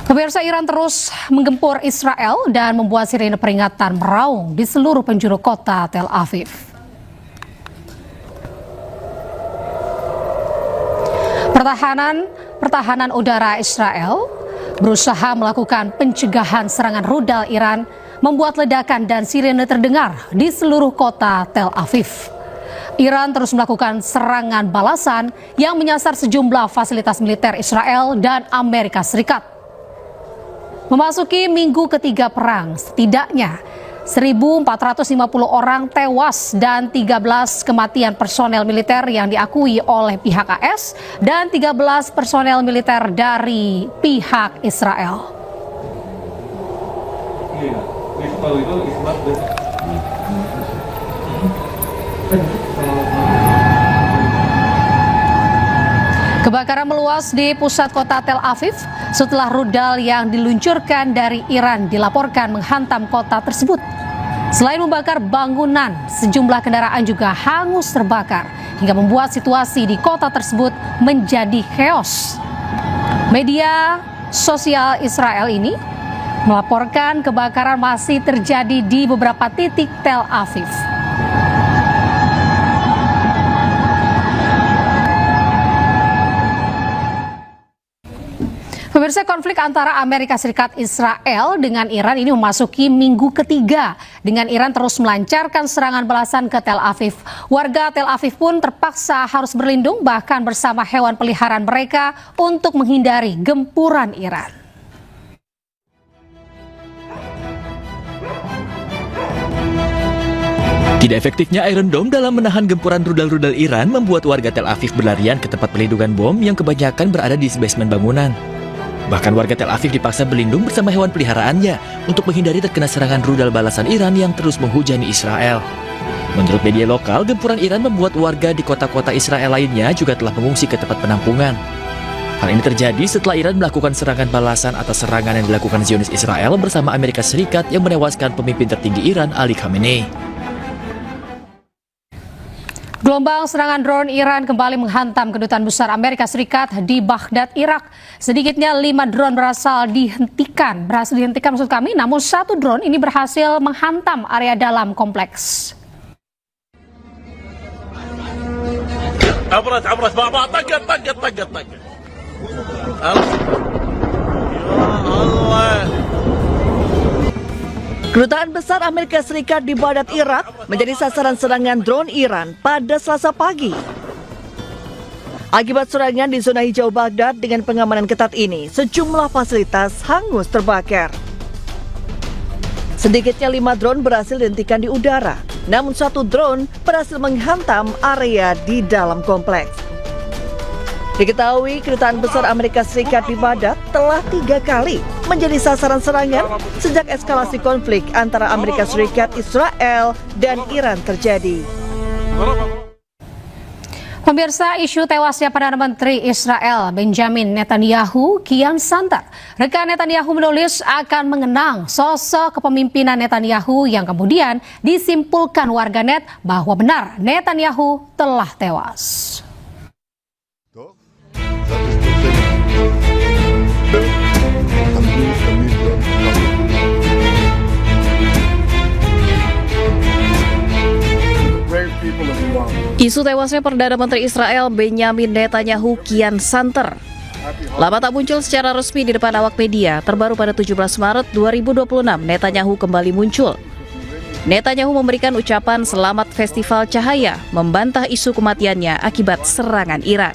Pemirsa, Iran terus menggempur Israel dan membuat sirine peringatan meraung di seluruh penjuru kota Tel Aviv. Pertahanan udara Israel berusaha melakukan pencegahan serangan rudal Iran, membuat ledakan dan sirine terdengar di seluruh kota Tel Aviv. Iran terus melakukan serangan balasan yang menyasar sejumlah fasilitas militer Israel dan Amerika Serikat. Memasuki minggu ketiga perang, setidaknya 1.450 orang tewas dan 13 kematian personel militer yang diakui oleh pihak AS dan 13 personel militer dari pihak Israel. Kebakaran meluas di pusat kota Tel Aviv setelah rudal yang diluncurkan dari Iran dilaporkan menghantam kota tersebut. Selain membakar bangunan, sejumlah kendaraan juga hangus terbakar hingga membuat situasi di kota tersebut menjadi chaos. Media sosial Israel ini melaporkan kebakaran masih terjadi di beberapa titik Tel Aviv. Pemirsa, konflik antara Amerika Serikat Israel dengan Iran ini memasuki minggu ketiga dengan Iran terus melancarkan serangan balasan ke Tel Aviv. Warga Tel Aviv pun terpaksa harus berlindung bahkan bersama hewan peliharaan mereka untuk menghindari gempuran Iran. Tidak efektifnya Iron Dome dalam menahan gempuran rudal-rudal Iran membuat warga Tel Aviv berlarian ke tempat pelindungan bom yang kebanyakan berada di basement bangunan. Bahkan warga Tel Aviv dipaksa berlindung bersama hewan peliharaannya untuk menghindari terkena serangan rudal balasan Iran yang terus menghujani Israel. Menurut media lokal, gempuran Iran membuat warga di kota-kota Israel lainnya juga telah mengungsi ke tempat penampungan. Hal ini terjadi setelah Iran melakukan serangan balasan atas serangan yang dilakukan Zionis Israel bersama Amerika Serikat yang menewaskan pemimpin tertinggi Iran, Ali Khamenei. Gelombang serangan drone Iran kembali menghantam kedutaan besar Amerika Serikat di Baghdad, Irak. Sedikitnya 5 drone berhasil dihentikan maksud kami, namun 1 drone ini berhasil menghantam area dalam kompleks. عبرت طقت Kedutaan besar Amerika Serikat di Baghdad, Irak menjadi sasaran serangan drone Iran pada Selasa pagi. Akibat serangan di zona hijau Baghdad dengan pengamanan ketat ini, sejumlah fasilitas hangus terbakar. Sedikitnya 5 drone berhasil dihentikan di udara, namun 1 drone berhasil menghantam area di dalam kompleks. Diketahui kedutaan besar Amerika Serikat di Baghdad telah 3 kali menjadi sasaran serangan sejak eskalasi konflik antara Amerika Serikat, Israel, dan Iran terjadi. Pemirsa, isu tewasnya Perdana Menteri Israel Benjamin Netanyahu kian santer. Rekan Netanyahu menulis akan mengenang sosok kepemimpinan Netanyahu yang kemudian disimpulkan warganet bahwa benar Netanyahu telah tewas. Isu tewasnya Perdana Menteri Israel Benjamin Netanyahu kian santer. Lama tak muncul secara resmi di depan awak media, terbaru pada 17 Maret 2026 Netanyahu kembali muncul. Netanyahu memberikan ucapan selamat Festival Cahaya, membantah isu kematiannya akibat serangan Iran.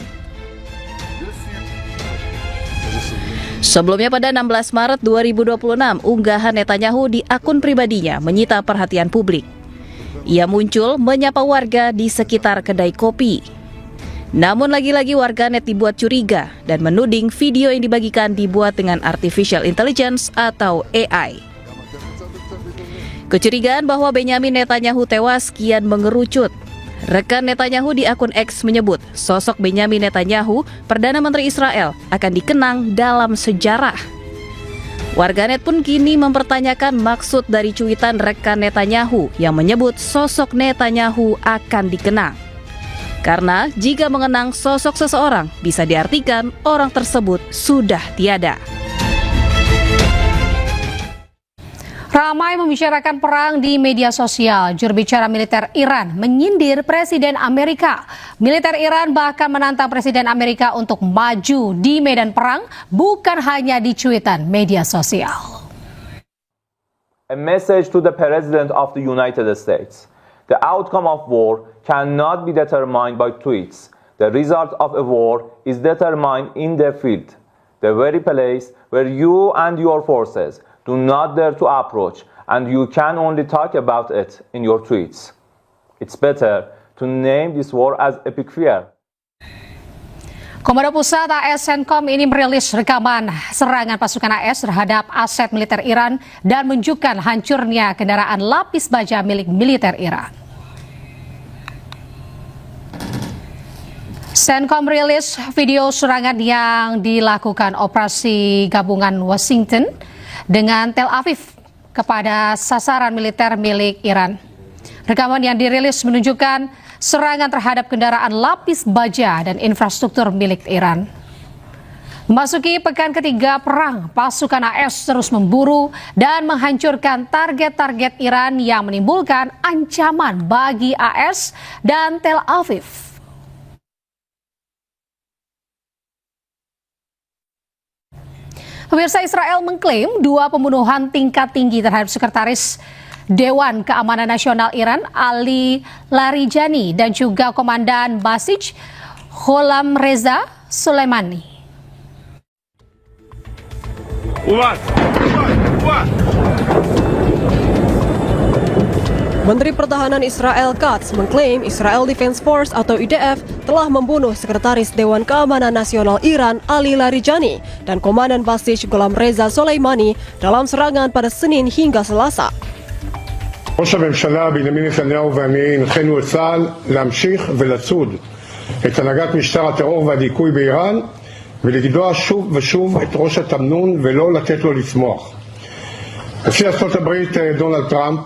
Sebelumnya pada 16 Maret 2026, unggahan Netanyahu di akun pribadinya menyita perhatian publik. Ia muncul menyapa warga di sekitar kedai kopi. Namun lagi-lagi warganet dibuat curiga dan menuding video yang dibagikan dibuat dengan artificial intelligence atau AI. Kecurigaan bahwa Benjamin Netanyahu tewas kian mengerucut. Rekan Netanyahu di akun X menyebut sosok Benjamin Netanyahu, Perdana Menteri Israel, akan dikenang dalam sejarah. Warganet pun kini mempertanyakan maksud dari cuitan rekan Netanyahu yang menyebut sosok Netanyahu akan dikenang. Karena jika mengenang sosok seseorang bisa diartikan orang tersebut sudah tiada. Ramai membicarakan perang di media sosial. Juru bicara militer Iran menyindir Presiden Amerika. Militer Iran bahkan menantang Presiden Amerika untuk maju di medan perang, bukan hanya di cuitan media sosial. A message to the President of the United States. The outcome of war cannot be determined by tweets. The result of a war is determined in the field, the very place where you and your forces do not dare to approach, and you can only talk about it in your tweets. It's better to name this war as epic fear. Komando Pusat AS CENTCOM ini merilis rekaman serangan pasukan AS terhadap aset militer Iran dan menunjukkan hancurnya kendaraan lapis baja milik militer Iran. CENTCOM merilis video serangan yang dilakukan operasi gabungan Washington dengan Tel Aviv kepada sasaran militer milik Iran. Rekaman yang dirilis menunjukkan serangan terhadap kendaraan lapis baja dan infrastruktur milik Iran. Memasuki pekan ketiga perang, pasukan AS terus memburu dan menghancurkan target-target Iran yang menimbulkan ancaman bagi AS dan Tel Aviv. Pemirsa, Israel mengklaim 2 pembunuhan tingkat tinggi terhadap Sekretaris Dewan Keamanan Nasional Iran Ali Larijani dan juga Komandan Basij Gholam Reza Soleimani. Menteri Pertahanan Israel Katz mengklaim Israel Defense Force atau IDF telah membunuh Sekretaris Dewan Keamanan Nasional Iran Ali Larijani dan Komandan Basij Gholam Reza Soleimani dalam serangan pada Senin hingga Selasa. ראש הממשלה בנימין נתניהו ואני הנחינו את צה"ל להמשיך ולצוד את הנהגת משטר הטרור והדיכוי באיראן ולגדוע שוב ושוב את ראש התמנון ולא לתת לו לצמוח. נשיא ארצות הברית דונלד טראמפ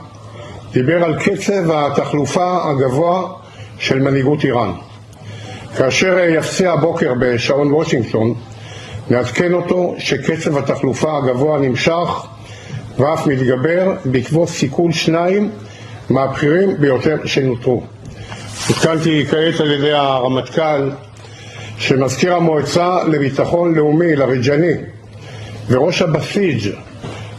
דיבר על קצב התחלופה הגבוה של מנהיגות איראן. כאשר יפציע הבוקר בשעון וושינגטון, נעדכן אותו שקצב התחלופה הגבוה נמשך ואף מתגבר בעקבות סיכול 2 מהבכירים ביותר שנותרו. עודכנתי כעת על ידי הרמטכ"ל שמזכיר המועצה לביטחון לאומי לריג'ני וראש הבסיג'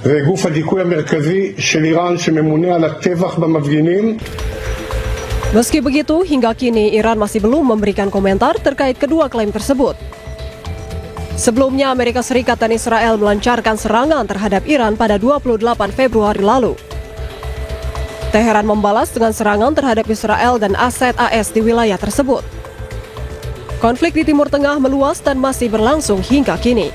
זה גוף הדיכוי המרכזי של איראן שממונה על הטבח במפגינים. Meski begitu, hingga kini Iran masih belum memberikan komentar terkait kedua klaim tersebut. Sebelumnya, Amerika Serikat dan Israel melancarkan serangan terhadap Iran pada 28 Februari lalu. Teheran membalas dengan serangan terhadap Israel dan aset AS di wilayah tersebut. Konflik di Timur Tengah meluas dan masih berlangsung hingga kini.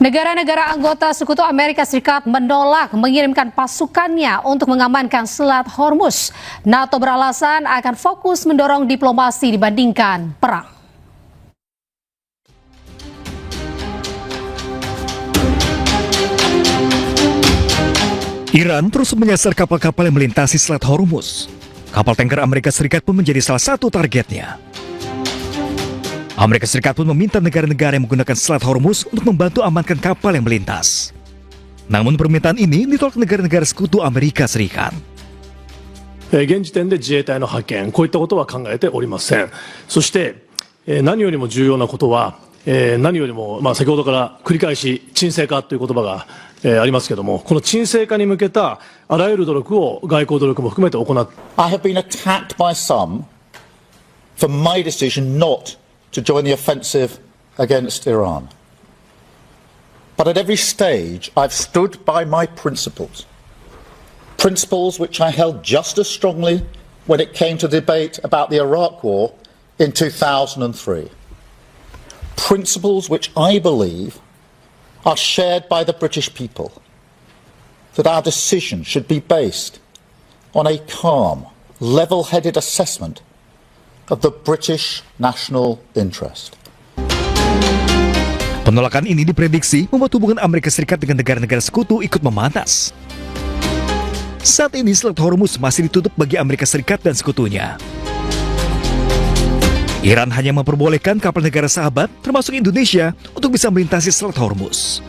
Negara-negara anggota Sekutu Amerika Serikat menolak mengirimkan pasukannya untuk mengamankan Selat Hormuz. NATO beralasan akan fokus mendorong diplomasi dibandingkan perang. Iran terus menyasar kapal-kapal yang melintasi Selat Hormuz. Kapal tanker Amerika Serikat pun menjadi salah satu targetnya. Amerika Serikat pun meminta negara-negara yang menggunakan Selat Hormuz untuk membantu amankan kapal yang melintas. Namun permintaan ini ditolak negara-negara sekutu Amerika Serikat. 現時点で自衛隊の派遣、こういったことは考えておりません。そして、何よりも重要なことは、何よりも、先ほどから繰り返し沈静化という言葉が、ありますけども、この沈静化に向けたあらゆる努力を外交努力も含めて行って。I have been attacked by some for my decision not to join the offensive against Iran. But at every stage, I've stood by my principles. Principles which I held just as strongly when it came to debate about the Iraq War in 2003. Principles which I believe are shared by the British people, that our decision should be based on a calm, level-headed assessment of the British national interest. Penolakan ini diprediksi membuat hubungan Amerika Serikat dengan negara-negara sekutu ikut memanas. Saat ini Selat Hormuz masih ditutup bagi Amerika Serikat dan sekutunya. Iran hanya memperbolehkan kapal negara sahabat, termasuk Indonesia, untuk bisa melintasi Selat Hormuz.